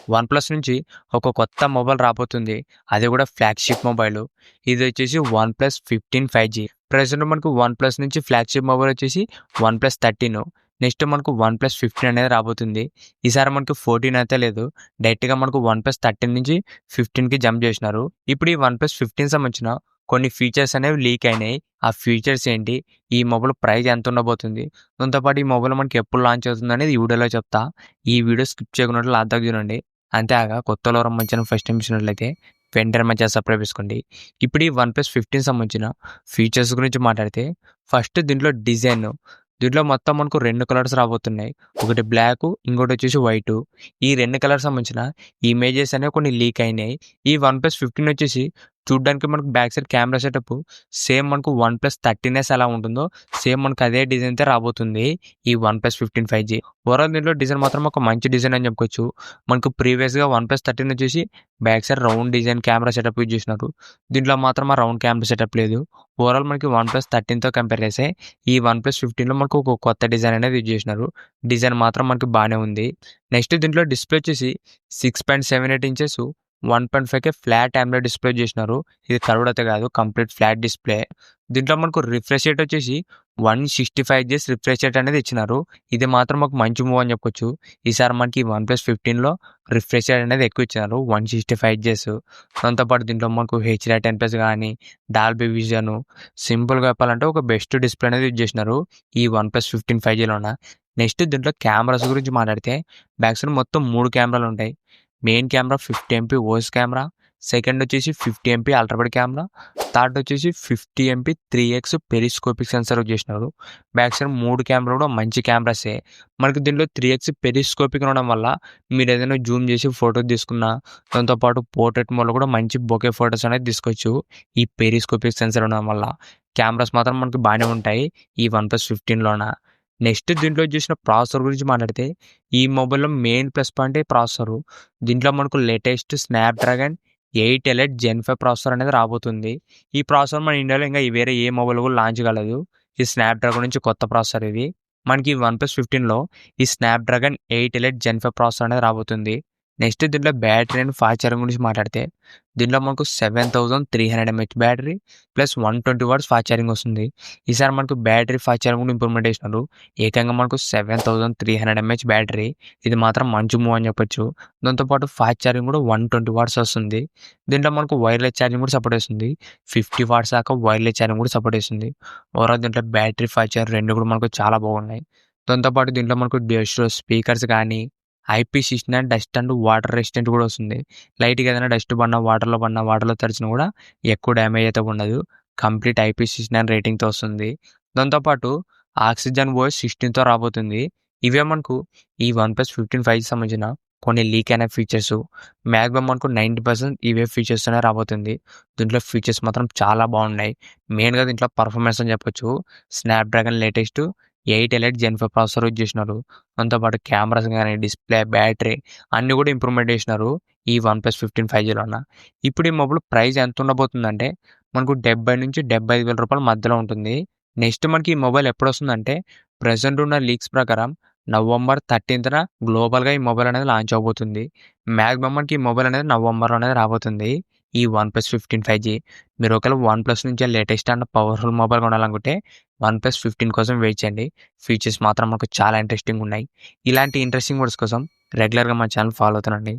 OnePlus నుంచి ఒక కొత్త మొబైల్ రాబోతుంది. అది కూడా ఫ్లాగ్‌షిప్ మొబైలు. ఇది వచ్చేసి వన్‌ప్లస్ 15 5G. ప్రెజెంట్ మనకు వన్‌ప్లస్ నుంచి ఫ్లాగ్‌షిప్ మొబైల్ వచ్చేసి వన్‌ప్లస్ 13. నెక్స్ట్ మనకు వన్‌ప్లస్ 15 అనేది రాబోతుంది. ఈసారి మనకు 14 అయితే లేదు. డైరెక్ట్‌గా మనకు వన్‌ప్లస్ 13 నుంచి 15కి జంప్ చేసినారు. ఇప్పుడు ఈ వన్‌ప్లస్ 15 సంబంధించిన కొన్ని ఫీచర్స్ అనేవి లీక్ అయినాయి. ఆ ఫీచర్స్ ఏంటి? ఈ మొబైల్ ప్రైస్ ఎంత ఉండబోతుంది? దాంతో పాటు ఈ మొబైల్ మనకి ఎప్పుడు లాంచ్ అవుతుందనేది ఈ వీడియోలో చెప్తా. ఈ వీడియో స్కిప్ చేయకుండా లాస్ట్ దాకా చూడండి. అంతేకాక కొత్తలో మన ఛానల్ ఫస్ట్ టైం చూసినట్లయితే వెంటనే మన ఛానల్ సబ్స్క్రైబ్ చేసుకోండి. ఇప్పుడు ఈ వన్‌ప్లస్ 15 సంబంధించిన ఫీచర్స్ గురించి మాట్లాడితే ఫస్ట్ దీంట్లో మొత్తం మనకు 2 కలర్స్ రాబోతున్నాయి. ఒకటి బ్లాకు, ఇంకోటి వచ్చేసి వైటు. ఈ 2 కలర్స్ సంబంధించిన ఇమేజెస్ అనేవి కొన్ని లీక్ అయినాయి. ఈ వన్‌ప్లస్ 15 వచ్చేసి చూడ్డానికి మనకు back side camera setup same మనకు వన్‌ప్లస్ 13s ఎలా ఉంటుందో సేమ్ మనకు అదే డిజైన్‌తో రాబోతుంది ఈ వన్‌ప్లస్ 15 5G. ఓవరాల్ దీంట్లో డిజైన్ మాత్రం ఒక మంచి డిజైన్ అని చెప్పుకోవచ్చు. మనకు ప్రీవియస్‌గా వన్‌ప్లస్ 13 వచ్చేసి back side round design camera setup use చేసినారు. దీంట్లో మాత్రం ఆ రౌండ్ కెమెరా సెటప్ లేదు. ఓవరాల్ మనకి వన్‌ప్లస్ 13తో కంపేర్ చేస్తే ఈ వన్‌ప్లస్ 15లో మనకు ఒక కొత్త డిజైన్ అనేది యూజ్ చేసినారు. డిజైన్ మాత్రం మనకి బాగానే ఉంది. నెక్స్ట్ దీంట్లో డిస్ప్లే వచ్చేసి 6.78 inches 1.5K flat AMOLED display చేసినారు. ఇది కర్వ్డ్ అయితే కాదు, కంప్లీట్ ఫ్లాట్ డిస్ప్లే. దీంట్లో మనకు రిఫ్రెష్ రేట్ వచ్చేసి 165 Hz రిఫ్రెష్ రేట్ అనేది ఇచ్చినారు. ఇది మాత్రం ఒక మంచి మూవ్ అని చెప్పొచ్చు. ఈసారి మనకి వన్‌ప్లస్ 15లో రిఫ్రెష్ రేట్ అనేది ఎక్కువ ఇచ్చినారు, 165 Hz. దాంతోపాటు దీంట్లో మనకు HDR10+ కానీ డాల్బీ విజన్, సింపుల్గా చెప్పాలంటే ఒక బెస్ట్ డిస్ప్లే అనేది యూజ్ చేసినారు ఈ వన్‌ప్లస్ 15 5Gలోన. నెక్స్ట్ దీంట్లో కెమెరాస్ గురించి మాట్లాడితే బ్యాక్ సైడ్ మొత్తం 3 కెమెరాలు ఉంటాయి. Main camera 50 MP OS camera, second వచ్చేసి 50 MP ultra wide camera, third వచ్చేసి 50 MP 3x periscopic censor use చేసినారు. బ్యాక్ సైడ్ 3 కెమెరా కూడా మంచి కెమెరాసే. మనకు దీంట్లో 3x పెరిస్కోపిక్ ఉండడం వల్ల మీరు ఏదైనా జూమ్ చేసి ఫోటో తీసుకున్నా, దాంతోపాటు పోర్ట్రేట్ మోడ్లో కూడా మంచి బొకే ఫొటోస్ అనేది తీసుకోవచ్చు ఈ పెరిస్కోపిక్ సెన్సార్ ఉండడం వల్ల. కెమెరాస్ మాత్రం మనకు బాగానే ఉంటాయి ఈ వన్‌ప్లస్ 15లోన. నెక్స్ట్ దీంట్లో చేసిన ప్రాసెసర్ గురించి మాట్లాడితే ఈ మొబైల్‌లో మెయిన్ ప్లస్ పాయింటే ప్రాసెసరు. దీంట్లో మనకు లేటెస్ట్ స్నాప్‌డ్రాగన్ 8 ఎలైట్ జెన్ 5 ప్రాసెసర్ అనేది రాబోతుంది. ఈ ప్రాసెసర్ మన ఇండియాలో ఇంకా వేరే ఏ మొబైల్ కూడా లాంచ్ కాలేదు. ఈ స్నాప్‌డ్రాగన్ నుంచి కొత్త ప్రాసెసర్ ఇది. మనకి వన్‌ప్లస్ 15లో ఈ స్నాప్‌డ్రాగన్ 8 ఎలైట్ జెన్ 5 ప్రాసెసర్ అనేది రాబోతుంది. నెక్స్ట్ దీంట్లో బ్యాటరీ అండ్ ఫాస్ట్ ఛార్జింగ్ గురించి మాట్లాడితే దీంట్లో మనకు 7300 mAh battery plus 120 watts fast charging వస్తుంది. ఈసారి మనకు బ్యాటరీ ఫాస్ట్ ఛార్జింగ్ కూడా ఇంప్రూవ్మెంట్ చేసినారు. ఏకంగా మనకు 7300 mAh బ్యాటరీ. ఇది మాత్రం మంచి మూవ్ అని చెప్పొచ్చు. దాంతోపాటు ఫాస్ట్ ఛార్జింగ్ కూడా 120 వాట్స్ వస్తుంది. దీంట్లో మనకు వైర్లెస్ ఛార్జింగ్ కూడా సపోర్ట్ చేస్తుంది. 50 వాట్స్ దాకా వైర్లెస్ ఛార్జింగ్ కూడా సపోర్ట్ చేస్తుంది. ఓవరాల్ దీంట్లో బ్యాటరీ ఫాస్ట్ ఛార్జింగ్ రెండు కూడా మనకు చాలా బాగున్నాయి. దాంతోపాటు దీంట్లో మనకు డెస్ట్రో స్పీకర్స్ కానీ IP69 dust and water resistant కూడా వస్తుంది. లైట్‌గా ఏదైనా డస్ట్ పడినా, వాటర్‌లో తడిచినా కూడా ఎక్కువ డ్యామేజ్ అయితే ఉండదు. కంప్లీట్ IP69 రేటింగ్‌తో వస్తుంది. దాంతోపాటు ఆక్సిజన్ ఓఎస్ 16తో రాబోతుంది. ఇవే మనకు ఈ వన్‌ప్లస్ 15 5G సంబంధించిన కొన్ని లీక్ అయిన ఫీచర్స్. మాక్సిమం మనకు 90% ఇవే ఫీచర్స్తోనే రాబోతుంది. దీంట్లో ఫీచర్స్ మాత్రం చాలా బాగున్నాయి. మెయిన్‌గా దీంట్లో పర్ఫార్మెన్స్ అని చెప్పొచ్చు. స్నాప్‌డ్రాగన్ లేటెస్ట్ 8 ఎలైట్ జెన్ 5 ప్రాసెసర్ యూజ్ చేసినారు. దాంతోపాటు కెమెరాస్ కానీ, డిస్ప్లే, బ్యాటరీ అన్నీ కూడా ఇంప్రూవ్మెంట్ చేసినారు ఈ వన్‌ప్లస్ 15 5Gలోన. ఇప్పుడు ఈ మొబైల్ ప్రైస్ ఎంత ఉండబోతుందంటే మనకు 70,000-75,000 రూపాయల మధ్యలో ఉంటుంది. నెక్స్ట్ మనకి ఈ మొబైల్ ఎప్పుడొస్తుందంటే ప్రెజెంట్ ఉన్న లీక్స్ ప్రకారం నవంబర్ 13న గ్లోబల్‌గా ఈ మొబైల్ అనేది లాంచ్ అవబోతుంది. మాక్సిమం మనకి ఈ మొబైల్ అనేది నవంబర్‌లో అనేది రాబోతుంది ఈ వన్‌ప్లస్ 15 5G. మీరు ఒకవేళ వన్‌ప్లస్ నుంచే లేటెస్ట్ అండ్ పవర్‌ఫుల్ మొబైల్ కొనాలనుకుంటే వన్‌ప్లస్ 15 కోసం వెయిట్ చేయండి. ఫీచర్స్ మాత్రం మనకు చాలా ఇంట్రెస్టింగ్ ఉన్నాయి. ఇలాంటి ఇంట్రెస్టింగ్ వర్డ్స్ కోసం రెగ్యులర్‌గా మన ఛానల్ ఫాలో అవుతానండి.